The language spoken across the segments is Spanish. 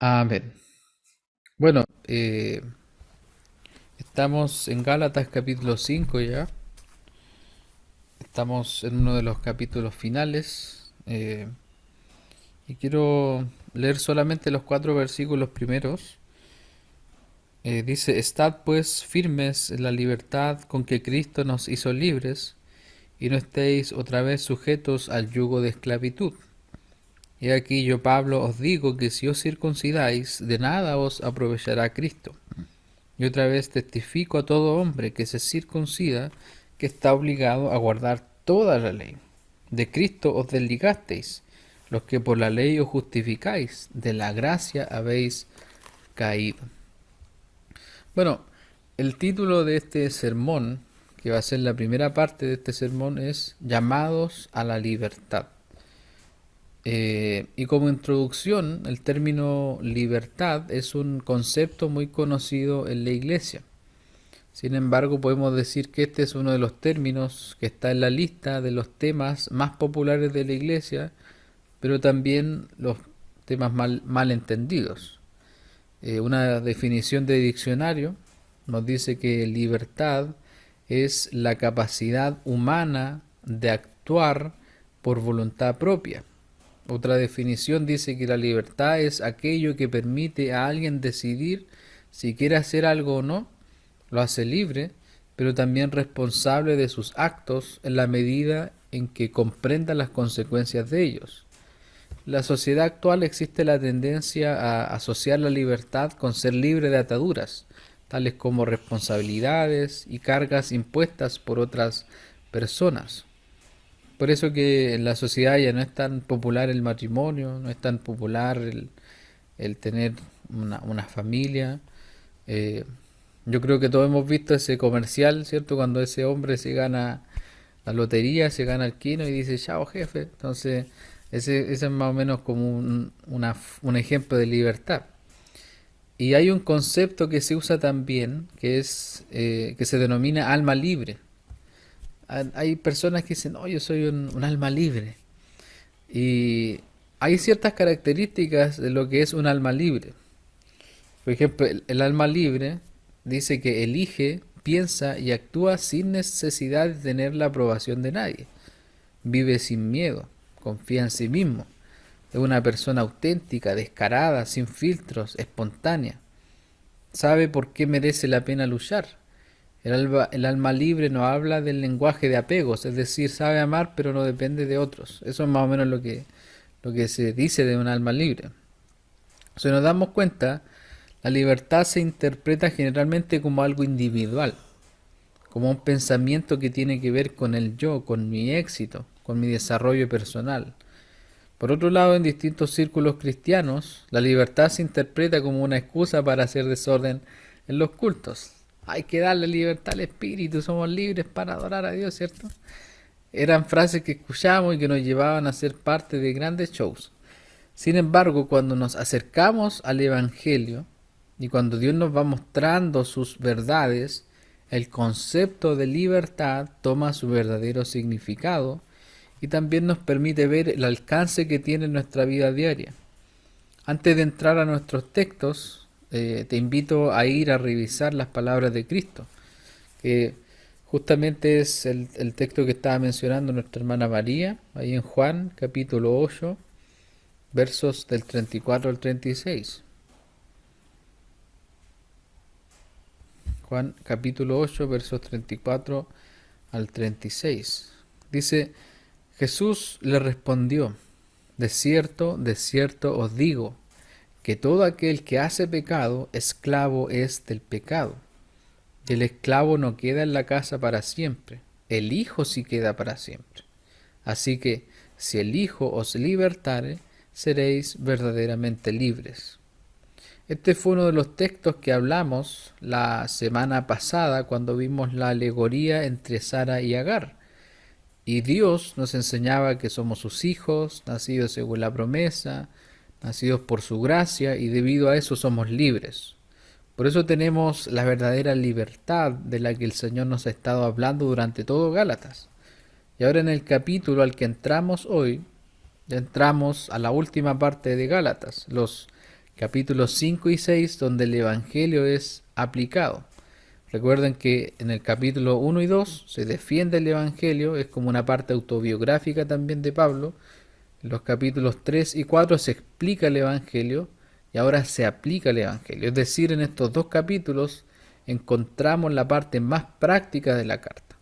Amén. Bueno, estamos en Gálatas capítulo 5 ya. Estamos en uno de los capítulos finales. Y quiero leer solamente los 4 versículos primeros. Dice, estad pues firmes en la libertad con que Cristo nos hizo libres, y no estéis otra vez sujetos al yugo de esclavitud. Y aquí yo, Pablo, os digo que si os circuncidáis, de nada os aprovechará Cristo. Y otra vez testifico a todo hombre que se circuncida que está obligado a guardar toda la ley. De Cristo os desligasteis, los que por la ley os justificáis, de la gracia habéis caído. Bueno, el título de este sermón, que va a ser la primera parte de este sermón, es Llamados a la libertad. Y como introducción, el término libertad es un concepto muy conocido en la iglesia. Sin embargo, podemos decir que este es uno de los términos que está en la lista de los temas más populares de la iglesia, pero también los temas mal entendidos. Una definición de diccionario nos dice que libertad es la capacidad humana de actuar por voluntad propia. Otra definición dice que la libertad es aquello que permite a alguien decidir si quiere hacer algo o no, lo hace libre, pero también responsable de sus actos en la medida en que comprenda las consecuencias de ellos. En la sociedad actual existe la tendencia a asociar la libertad con ser libre de ataduras, tales como responsabilidades y cargas impuestas por otras personas. Por eso que en la sociedad ya no es tan popular el matrimonio, no es tan popular el tener una familia. Eh, yo creo que todos hemos visto ese comercial, ¿cierto? Cuando ese hombre se gana la lotería, se gana el quino y dice, chao jefe. Entonces, ese es más o menos como un ejemplo de libertad. Y hay un concepto que se usa también, que se denomina alma libre. Hay personas que dicen, oh, yo soy un alma libre. Y hay ciertas características de lo que es un alma libre. Por ejemplo, el alma libre dice que elige, piensa y actúa sin necesidad de tener la aprobación de nadie. Vive sin miedo, confía en sí mismo. Es una persona auténtica, descarada, sin filtros, espontánea. Sabe por qué merece la pena luchar. El alma libre no habla del lenguaje de apegos, es decir, sabe amar pero no depende de otros. Eso es más o menos lo que se dice de un alma libre. Si nos damos cuenta, la libertad se interpreta generalmente como algo individual, como un pensamiento que tiene que ver con el yo, con mi éxito, con mi desarrollo personal. Por otro lado, en distintos círculos cristianos, la libertad se interpreta como una excusa para hacer desorden en los cultos. Hay que darle libertad al espíritu, somos libres para adorar a Dios, ¿cierto? Eran frases que escuchamos y que nos llevaban a ser parte de grandes shows. Sin embargo, cuando nos acercamos al Evangelio y cuando Dios nos va mostrando sus verdades, el concepto de libertad toma su verdadero significado y también nos permite ver el alcance que tiene en nuestra vida diaria. Antes de entrar a nuestros textos, te invito a ir a revisar las palabras de Cristo, que justamente es el texto que estaba mencionando nuestra hermana María, ahí en Juan capítulo 8, versos del 34 al 36. Juan capítulo 8, versos 34 al 36. Dice, Jesús le respondió, de cierto os digo, que todo aquel que hace pecado, esclavo es del pecado. Y el esclavo no queda en la casa para siempre, el Hijo sí queda para siempre. Así que, si el Hijo os libertare, seréis verdaderamente libres. Este fue uno de los textos que hablamos la semana pasada cuando vimos la alegoría entre Sara y Agar. Y Dios nos enseñaba que somos sus hijos, nacidos según la promesa, nacidos por su gracia, y debido a eso somos libres. Por eso tenemos la verdadera libertad de la que el Señor nos ha estado hablando durante todo Gálatas. Y ahora en el capítulo al que entramos hoy, ya entramos a la última parte de Gálatas, los capítulos 5 y 6, donde el Evangelio es aplicado. Recuerden que en el capítulo 1 y 2 se defiende el Evangelio, es como una parte autobiográfica también de Pablo. En los capítulos 3 y 4 se explica el Evangelio y ahora se aplica el Evangelio. Es decir, en estos dos capítulos encontramos la parte más práctica de la carta.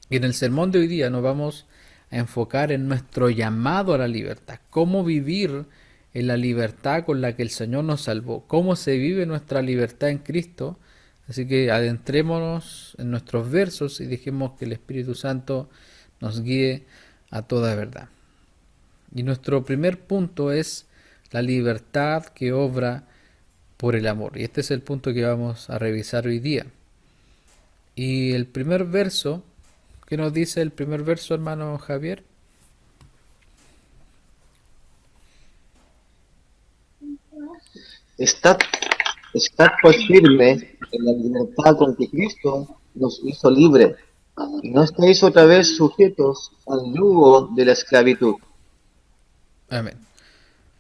Y en el sermón de hoy día nos vamos a enfocar en nuestro llamado a la libertad, cómo vivir en la libertad con la que el Señor nos salvó, cómo se vive nuestra libertad en Cristo. Así que adentrémonos en nuestros versos y dejemos que el Espíritu Santo nos guíe a toda verdad. Y nuestro primer punto es la libertad que obra por el amor. Y este es el punto que vamos a revisar hoy día. Y el primer verso, ¿qué nos dice el primer verso, hermano Javier? Estad, estad pues firme en la libertad con que Cristo nos hizo libre, y no estéis otra vez sujetos al yugo de la esclavitud. Amén.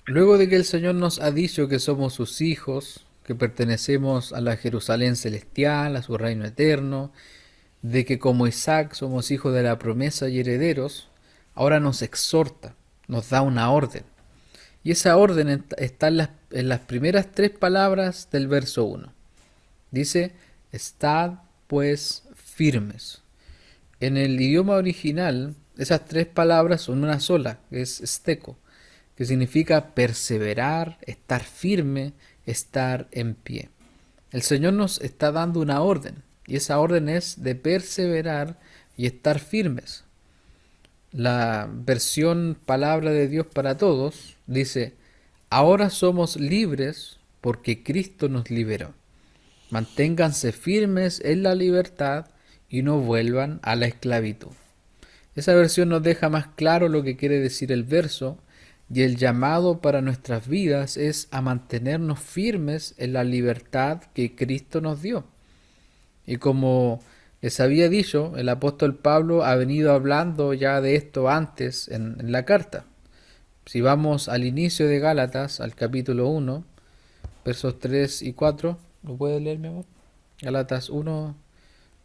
Luego de que el Señor nos ha dicho que somos sus hijos, que pertenecemos a la Jerusalén celestial, a su reino eterno, de que como Isaac somos hijos de la promesa y herederos, ahora nos exhorta, nos da una orden. Y esa orden está en las primeras tres palabras del verso 1. Dice, estad pues firmes. En el idioma original, esas tres palabras son una sola, que es steco, que significa perseverar, estar firme, estar en pie. El Señor nos está dando una orden, y esa orden es de perseverar y estar firmes. La versión Palabra de Dios para Todos dice, ahora somos libres porque Cristo nos liberó. Manténganse firmes en la libertad y no vuelvan a la esclavitud. Esa versión nos deja más claro lo que quiere decir el verso, y el llamado para nuestras vidas es a mantenernos firmes en la libertad que Cristo nos dio. Y como les había dicho, el apóstol Pablo ha venido hablando ya de esto antes en la carta. Si vamos al inicio de Gálatas, al capítulo 1, versos 3 y 4, ¿lo puede leer, mi amor? Gálatas 1,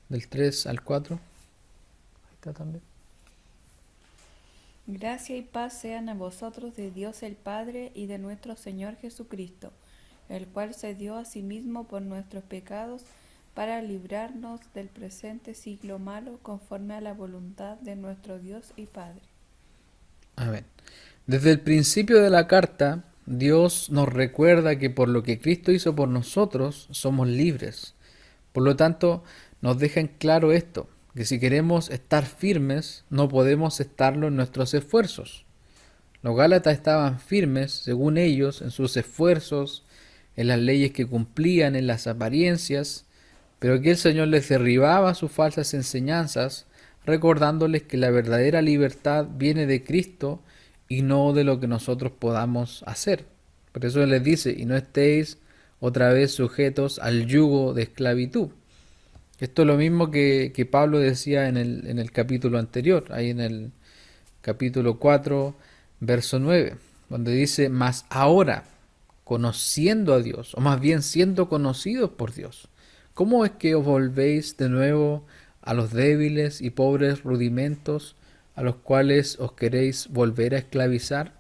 del 3 al 4. Ahí está también. Gracia y paz sean a vosotros de Dios el Padre y de nuestro Señor Jesucristo, el cual se dio a sí mismo por nuestros pecados para librarnos del presente siglo malo conforme a la voluntad de nuestro Dios y Padre. Amén. Desde el principio de la carta, Dios nos recuerda que por lo que Cristo hizo por nosotros, somos libres. Por lo tanto, nos deja en claro esto, que si queremos estar firmes, no podemos estarlo en nuestros esfuerzos. Los Gálatas estaban firmes, según ellos, en sus esfuerzos, en las leyes que cumplían, en las apariencias, pero aquí el Señor les derribaba sus falsas enseñanzas, recordándoles que la verdadera libertad viene de Cristo y no de lo que nosotros podamos hacer. Por eso les dice, y no estéis otra vez sujetos al yugo de esclavitud. Esto es lo mismo que Pablo decía en el capítulo anterior, ahí en el capítulo 4, verso 9, donde dice, mas ahora, conociendo a Dios, o más bien siendo conocidos por Dios, ¿cómo es que os volvéis de nuevo a los débiles y pobres rudimentos a los cuales os queréis volver a esclavizar?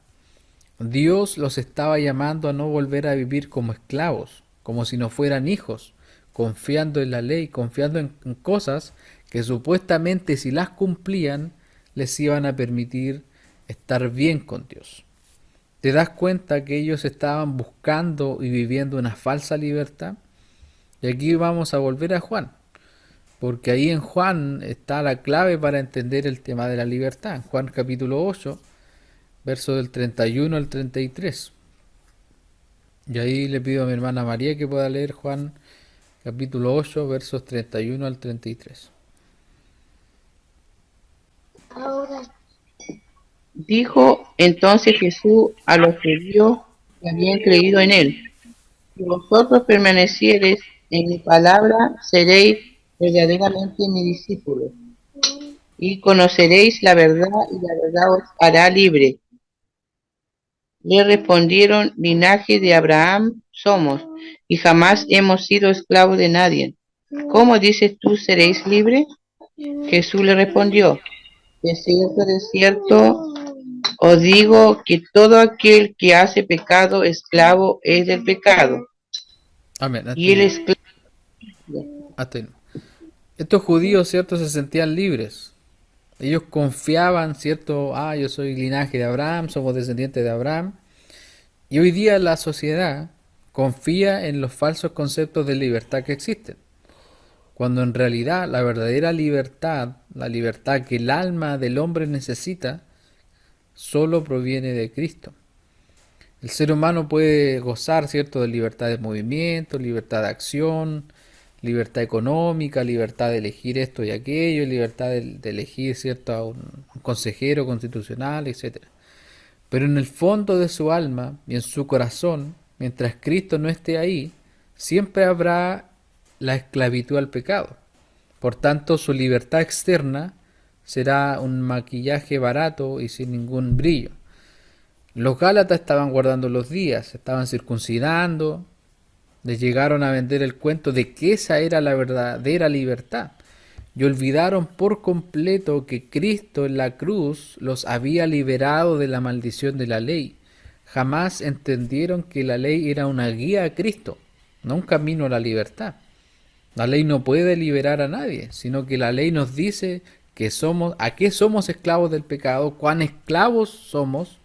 Dios los estaba llamando a no volver a vivir como esclavos, como si no fueran hijos, confiando en la ley, confiando en cosas que supuestamente si las cumplían les iban a permitir estar bien con Dios. ¿Te das cuenta que ellos estaban buscando y viviendo una falsa libertad? Y aquí vamos a volver a Juan, porque ahí en Juan está la clave para entender el tema de la libertad. En Juan capítulo 8, verso del 31 al 33. Y ahí le pido a mi hermana María que pueda leer Juan capítulo 8, versos 31 al 33. Dijo entonces Jesús a los judíos que habían creído en él: si vosotros permaneciereis en mi palabra, seréis verdaderamente mis discípulos, y conoceréis la verdad, y la verdad os hará libre. Le respondieron, linaje de Abraham somos, y jamás hemos sido esclavos de nadie. ¿Cómo dices tú seréis libres? Jesús le respondió, de cierto, os digo que todo aquel que hace pecado, esclavo es del pecado. Amén. Y el esclavo, Hasta ahí no. Estos judíos, ¿cierto?, se sentían libres. Ellos confiaban, ¿cierto? Yo soy linaje de Abraham, somos descendientes de Abraham. Y hoy día la sociedad confía en los falsos conceptos de libertad que existen, cuando en realidad la verdadera libertad, la libertad que el alma del hombre necesita, solo proviene de Cristo. El ser humano puede gozar, ¿cierto?, de libertad de movimiento, libertad de acción, libertad económica, libertad de elegir esto y aquello, libertad de elegir, ¿cierto?, a un consejero constitucional, etcétera. Pero en el fondo de su alma y en su corazón, mientras Cristo no esté ahí, siempre habrá la esclavitud al pecado. Por tanto, su libertad externa será un maquillaje barato y sin ningún brillo. Los Gálatas estaban guardando los días, estaban circuncidando, les llegaron a vender el cuento de que esa era la verdadera libertad. Y olvidaron por completo que Cristo en la cruz los había liberado de la maldición de la ley. Jamás entendieron que la ley era una guía a Cristo, no un camino a la libertad. La ley no puede liberar a nadie, sino que la ley nos dice que a qué somos esclavos del pecado, cuán esclavos somos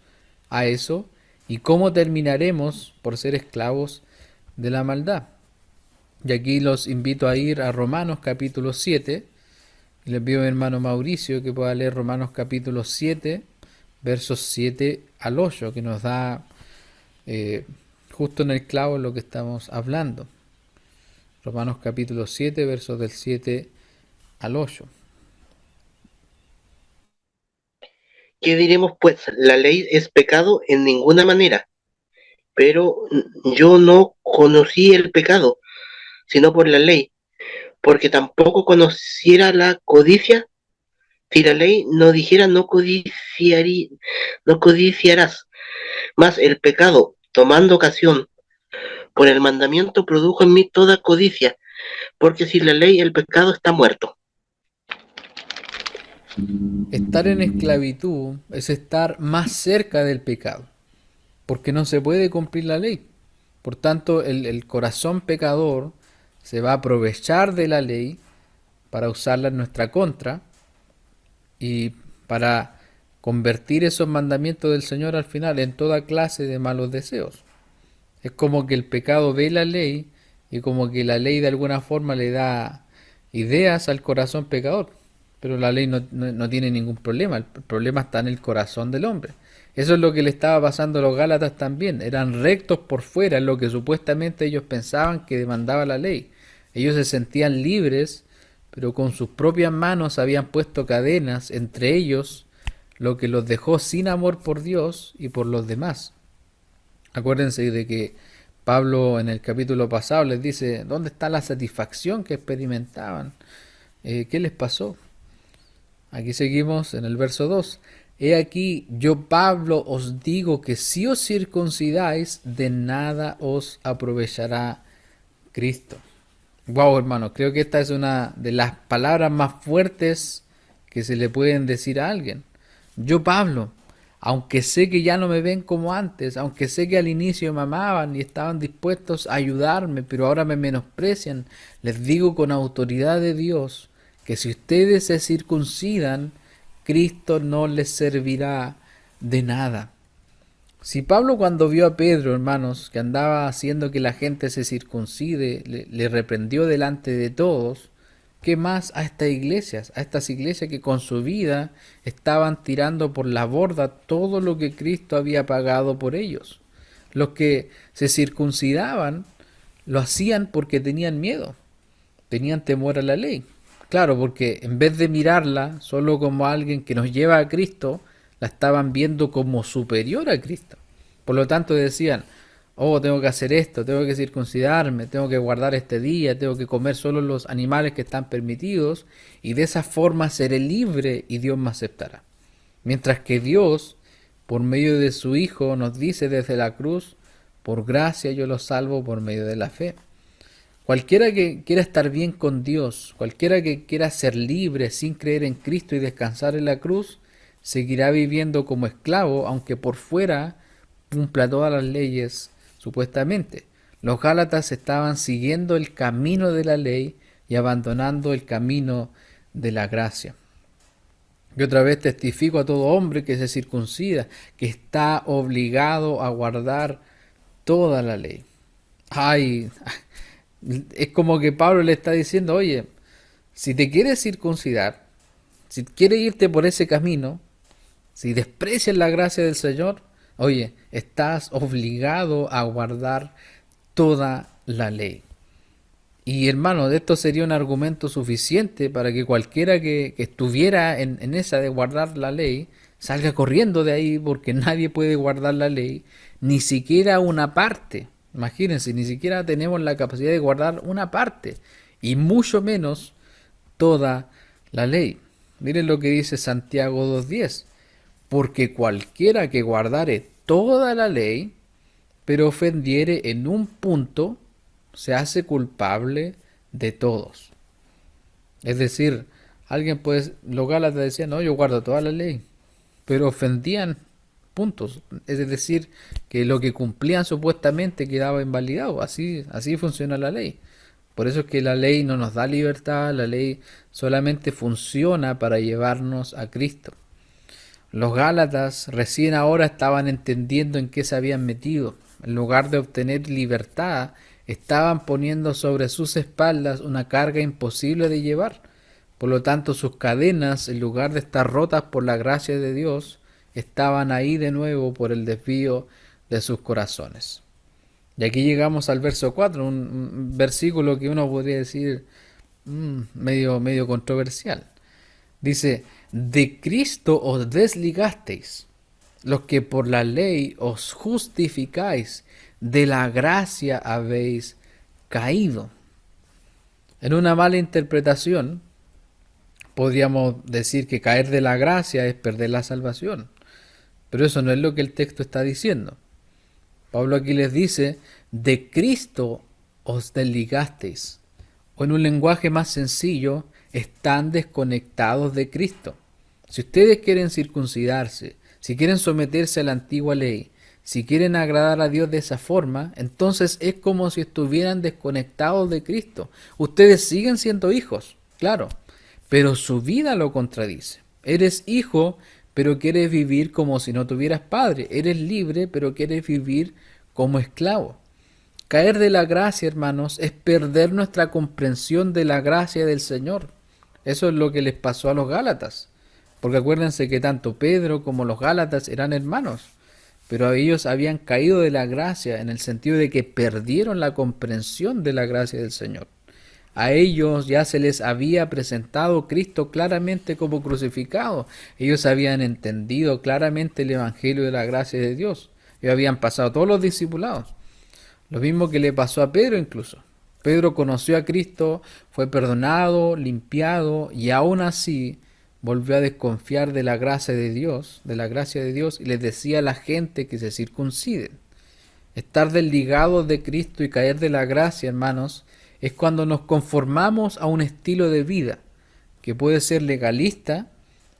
a eso y cómo terminaremos por ser esclavos de la maldad. Y aquí los invito a ir a Romanos capítulo 7. Les pido a mi hermano Mauricio que pueda leer Romanos capítulo 7, versos 7 al 8, que nos da justo en el clavo lo que estamos hablando. Romanos capítulo 7, versos del 7 al 8. ¿Qué diremos pues? La ley es pecado en ninguna manera, pero yo no conocí el pecado, sino por la ley, porque tampoco conociera la codicia. Si la ley no dijera no codiciarás, mas el pecado, tomando ocasión por el mandamiento, produjo en mí toda codicia, porque sin la ley el pecado está muerto. Estar en esclavitud es estar más cerca del pecado, porque no se puede cumplir la ley. Por tanto, el corazón pecador se va a aprovechar de la ley para usarla en nuestra contra y para convertir esos mandamientos del Señor al final en toda clase de malos deseos. Es como que el pecado ve la ley y como que la ley de alguna forma le da ideas al corazón pecador. Pero la ley no tiene ningún problema, el problema está en el corazón del hombre. Eso es lo que le estaba pasando a los Gálatas también. Eran rectos por fuera, en lo que supuestamente ellos pensaban que demandaba la ley. Ellos se sentían libres, pero con sus propias manos habían puesto cadenas entre ellos, lo que los dejó sin amor por Dios y por los demás. Acuérdense de que Pablo en el capítulo pasado les dice, ¿dónde está la satisfacción que experimentaban? ¿Qué les pasó? Aquí seguimos en el verso 2. He aquí, yo Pablo os digo que si os circuncidáis, de nada os aprovechará Cristo. Wow, hermano, creo que esta es una de las palabras más fuertes que se le pueden decir a alguien. Yo Pablo, aunque sé que ya no me ven como antes, aunque sé que al inicio me amaban y estaban dispuestos a ayudarme, pero ahora me menosprecian, les digo con autoridad de Dios, que si ustedes se circuncidan, Cristo no les servirá de nada. Si Pablo cuando vio a Pedro, hermanos, que andaba haciendo que la gente se circuncide, le reprendió delante de todos, ¿qué más a estas iglesias que con su vida estaban tirando por la borda todo lo que Cristo había pagado por ellos? Los que se circuncidaban lo hacían porque tenían miedo, tenían temor a la ley. Claro, porque en vez de mirarla solo como alguien que nos lleva a Cristo, la estaban viendo como superior a Cristo. Por lo tanto decían, tengo que hacer esto, tengo que circuncidarme, tengo que guardar este día, tengo que comer solo los animales que están permitidos, y de esa forma seré libre y Dios me aceptará. Mientras que Dios por medio de su Hijo, nos dice desde la cruz, por gracia yo los salvo por medio de la fe. Cualquiera que quiera estar bien con Dios, cualquiera que quiera ser libre sin creer en Cristo y descansar en la cruz, seguirá viviendo como esclavo, aunque por fuera cumpla todas las leyes, supuestamente. Los Gálatas estaban siguiendo el camino de la ley y abandonando el camino de la gracia. Y otra vez testifico a todo hombre que se circuncida, que está obligado a guardar toda la ley. Ay, es como que Pablo le está diciendo, oye, si te quieres circuncidar, si quieres irte por ese camino, si desprecias la gracia del Señor, oye, estás obligado a guardar toda la ley. Y hermano, esto sería un argumento suficiente para que cualquiera que estuviera en esa de guardar la ley, salga corriendo de ahí porque nadie puede guardar la ley, ni siquiera una parte. Imagínense, ni siquiera tenemos la capacidad de guardar una parte, y mucho menos toda la ley. Miren lo que dice Santiago 2:10. Porque cualquiera que guardare toda la ley, pero ofendiere en un punto, se hace culpable de todos. Es decir, alguien puede, los Gálatas decían, no, yo guardo toda la ley, pero ofendían puntos. Es decir, que lo que cumplían supuestamente quedaba invalidado. Así funciona la ley. Por eso es que la ley no nos da libertad, la ley solamente funciona para llevarnos a Cristo. Los Gálatas recién ahora estaban entendiendo en qué se habían metido. En lugar de obtener libertad, estaban poniendo sobre sus espaldas una carga imposible de llevar. Por lo tanto, sus cadenas, en lugar de estar rotas por la gracia de Dios, estaban ahí de nuevo por el desvío de sus corazones. Y aquí llegamos al verso 4, un versículo que uno podría decir medio controversial. Dice, de Cristo os desligasteis, los que por la ley os justificáis, de la gracia habéis caído. En una mala interpretación, podríamos decir que caer de la gracia es perder la salvación. Pero eso no es lo que el texto está diciendo. Pablo aquí les dice, de Cristo os desligasteis. O en un lenguaje más sencillo, están desconectados de Cristo. Si ustedes quieren circuncidarse, si quieren someterse a la antigua ley, si quieren agradar a Dios de esa forma, entonces es como si estuvieran desconectados de Cristo. Ustedes siguen siendo hijos, claro, pero su vida lo contradice. Eres hijo, pero quieres vivir como si no tuvieras padre. Eres libre, pero quieres vivir como esclavo. Caer de la gracia, hermanos, es perder nuestra comprensión de la gracia del Señor. Eso es lo que les pasó a los Gálatas. Porque acuérdense que tanto Pedro como los Gálatas eran hermanos, pero ellos habían caído de la gracia en el sentido de que perdieron la comprensión de la gracia del Señor. A ellos ya se les había presentado Cristo claramente como crucificado. Ellos habían entendido claramente el Evangelio de la gracia de Dios. Ellos habían pasado todos los discipulados. Lo mismo que le pasó a Pedro incluso. Pedro conoció a Cristo, fue perdonado, limpiado, y aún así volvió a desconfiar de la gracia de Dios, y les decía a la gente que se circunciden. Estar desligados de Cristo y caer de la gracia, hermanos, es cuando nos conformamos a un estilo de vida que puede ser legalista,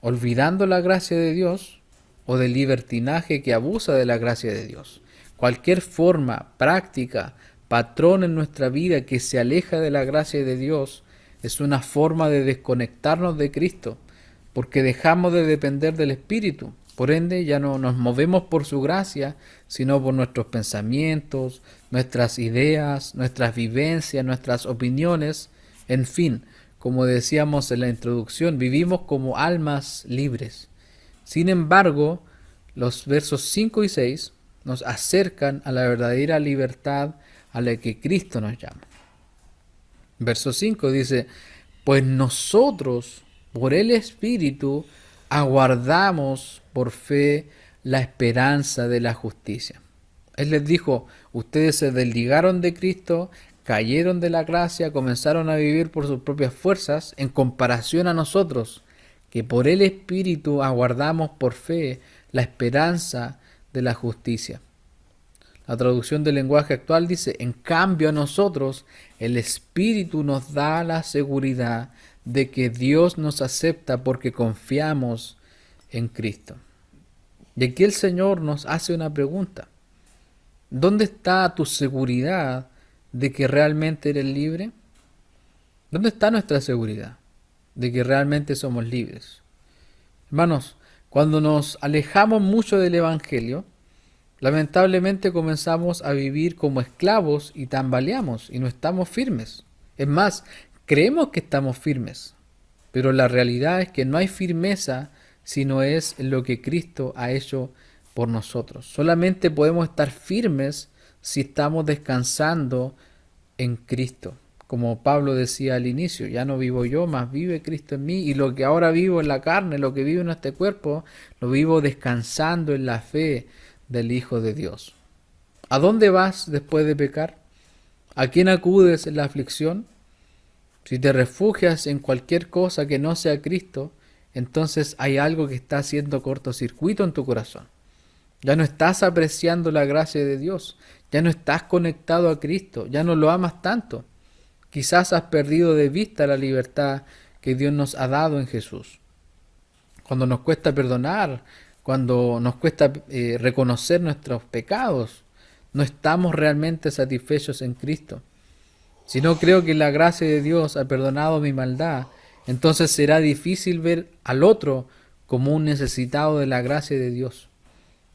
olvidando la gracia de Dios, o de libertinaje que abusa de la gracia de Dios. Cualquier forma, práctica, patrón en nuestra vida que se aleja de la gracia de Dios es una forma de desconectarnos de Cristo, porque dejamos de depender del Espíritu. Por ende, ya no nos movemos por su gracia, sino por nuestros pensamientos, nuestras ideas, nuestras vivencias, nuestras opiniones. En fin, como decíamos en la introducción, vivimos como almas libres. Sin embargo, los versos 5 y 6 nos acercan a la verdadera libertad a la que Cristo nos llama. Verso 5 dice, pues nosotros, por el Espíritu, aguardamos por fe la esperanza de la justicia. Él les dijo, ustedes se desligaron de Cristo, cayeron de la gracia, comenzaron a vivir por sus propias fuerzas, en comparación a nosotros, que por el Espíritu aguardamos por fe la esperanza de la justicia. La traducción del lenguaje actual dice, en cambio a nosotros el Espíritu nos da la seguridad de que Dios nos acepta porque confiamos en Cristo. Y aquí el Señor nos hace una pregunta. ¿Dónde está tu seguridad de que realmente eres libre? ¿Dónde está nuestra seguridad de que realmente somos libres? Hermanos, cuando nos alejamos mucho del Evangelio, lamentablemente comenzamos a vivir como esclavos y tambaleamos y no estamos firmes. Es más, creemos que estamos firmes, pero la realidad es que no hay firmeza si no es lo que Cristo ha hecho por nosotros. Solamente podemos estar firmes si estamos descansando en Cristo. Como Pablo decía al inicio, ya no vivo yo, mas vive Cristo en mí, y lo que ahora vivo en la carne, lo que vivo en este cuerpo, lo vivo descansando en la fe del Hijo de Dios. ¿A dónde vas después de pecar? ¿A quién acudes en la aflicción? Si te refugias en cualquier cosa que no sea Cristo, entonces hay algo que está haciendo cortocircuito en tu corazón. Ya no estás apreciando la gracia de Dios, ya no estás conectado a Cristo, ya no lo amas tanto. Quizás has perdido de vista la libertad que Dios nos ha dado en Jesús. Cuando nos cuesta perdonar, cuando nos cuesta reconocer nuestros pecados, no estamos realmente satisfechos en Cristo. Si no creo que la gracia de Dios ha perdonado mi maldad, entonces será difícil ver al otro como un necesitado de la gracia de Dios.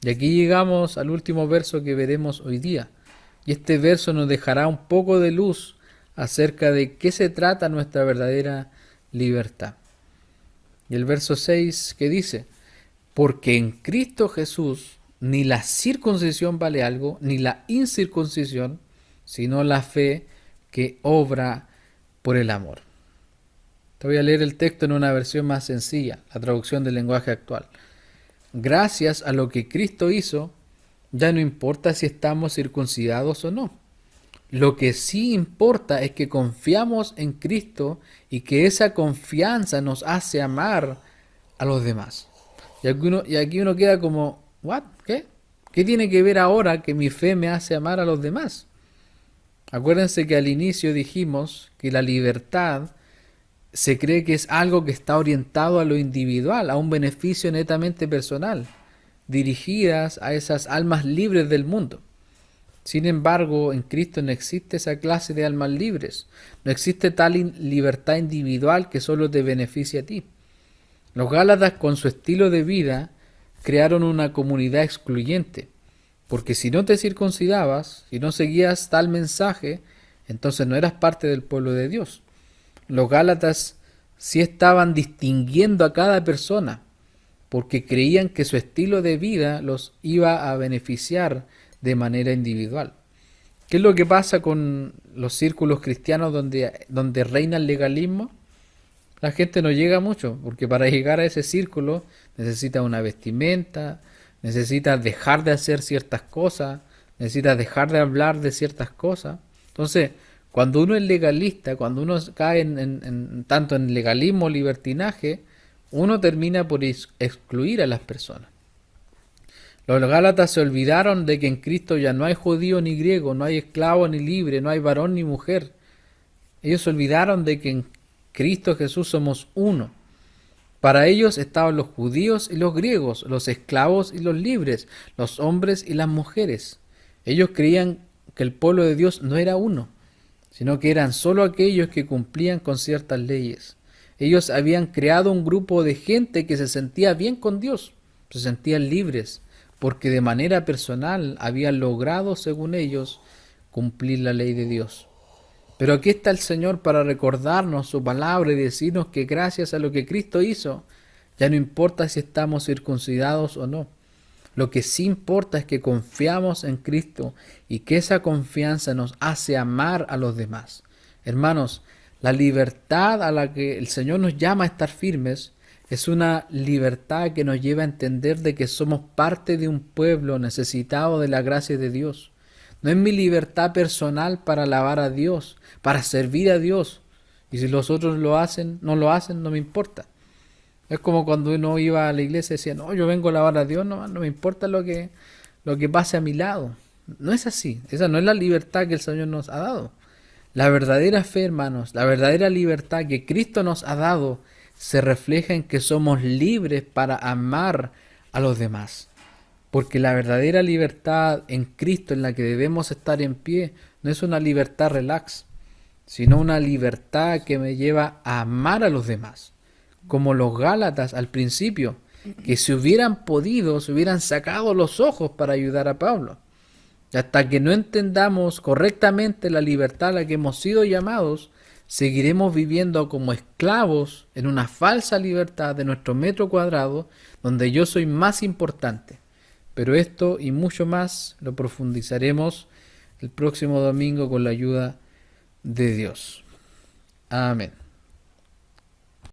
Y aquí llegamos al último verso que veremos hoy día. Y este verso nos dejará un poco de luz acerca de qué se trata nuestra verdadera libertad. Y el verso 6 que dice, porque en Cristo Jesús ni la circuncisión vale algo, ni la incircuncisión, sino la fe que obra por el amor. Te voy a leer el texto en una versión más sencilla, la traducción del lenguaje actual. Gracias a lo que Cristo hizo, ya no importa si estamos circuncidados o no. Lo que sí importa es que confiamos en Cristo y que esa confianza nos hace amar a los demás. Y aquí uno queda como, ¿what? ¿Qué? ¿Qué tiene que ver ahora que mi fe me hace amar a los demás? Acuérdense que al inicio dijimos que la libertad se cree que es algo que está orientado a lo individual, a un beneficio netamente personal, dirigidas a esas almas libres del mundo. Sin embargo, en Cristo no existe esa clase de almas libres, no existe tal libertad individual que solo te beneficie a ti. Los Gálatas, con su estilo de vida, crearon una comunidad excluyente, porque si no te circuncidabas, si no seguías tal mensaje, entonces no eras parte del pueblo de Dios. Los Gálatas sí estaban distinguiendo a cada persona, porque creían que su estilo de vida los iba a beneficiar de manera individual. ¿Qué es lo que pasa con los círculos cristianos donde reina el legalismo? La gente no llega mucho, porque para llegar a ese círculo necesita una vestimenta, necesita dejar de hacer ciertas cosas, necesita dejar de hablar de ciertas cosas. Entonces, cuando uno es legalista, cuando uno cae tanto en legalismo o libertinaje, uno termina por excluir a las personas. Los Gálatas se olvidaron de que en Cristo ya no hay judío ni griego, no hay esclavo ni libre, no hay varón ni mujer. Ellos se olvidaron de que en Cristo Jesús somos uno. Para ellos estaban los judíos y los griegos, los esclavos y los libres, los hombres y las mujeres. Ellos creían que el pueblo de Dios no era uno, sino que eran solo aquellos que cumplían con ciertas leyes. Ellos habían creado un grupo de gente que se sentía bien con Dios, se sentían libres, porque de manera personal habían logrado, según ellos, cumplir la ley de Dios. Pero aquí está el Señor para recordarnos su palabra y decirnos que gracias a lo que Cristo hizo, ya no importa si estamos circuncidados o no. Lo que sí importa es que confiamos en Cristo y que esa confianza nos hace amar a los demás. Hermanos, la libertad a la que el Señor nos llama a estar firmes es una libertad que nos lleva a entender de que somos parte de un pueblo necesitado de la gracia de Dios. No es mi libertad personal para alabar a Dios, para servir a Dios. Y si los otros lo hacen, no me importa. Es como cuando uno iba a la iglesia y decía, no, yo vengo a alabar a Dios, no, no me importa lo que pase a mi lado. No es así, esa no es la libertad que el Señor nos ha dado. La verdadera fe, hermanos, la verdadera libertad que Cristo nos ha dado se refleja en que somos libres para amar a los demás. Porque la verdadera libertad en Cristo en la que debemos estar en pie no es una libertad relax, sino una libertad que me lleva a amar a los demás. Como los Gálatas al principio, que si hubieran podido, se hubieran sacado los ojos para ayudar a Pablo. Hasta que no entendamos correctamente la libertad a la que hemos sido llamados, seguiremos viviendo como esclavos en una falsa libertad de nuestro metro cuadrado, donde yo soy más importante. Pero esto y mucho más lo profundizaremos el próximo domingo con la ayuda de Dios. Amén.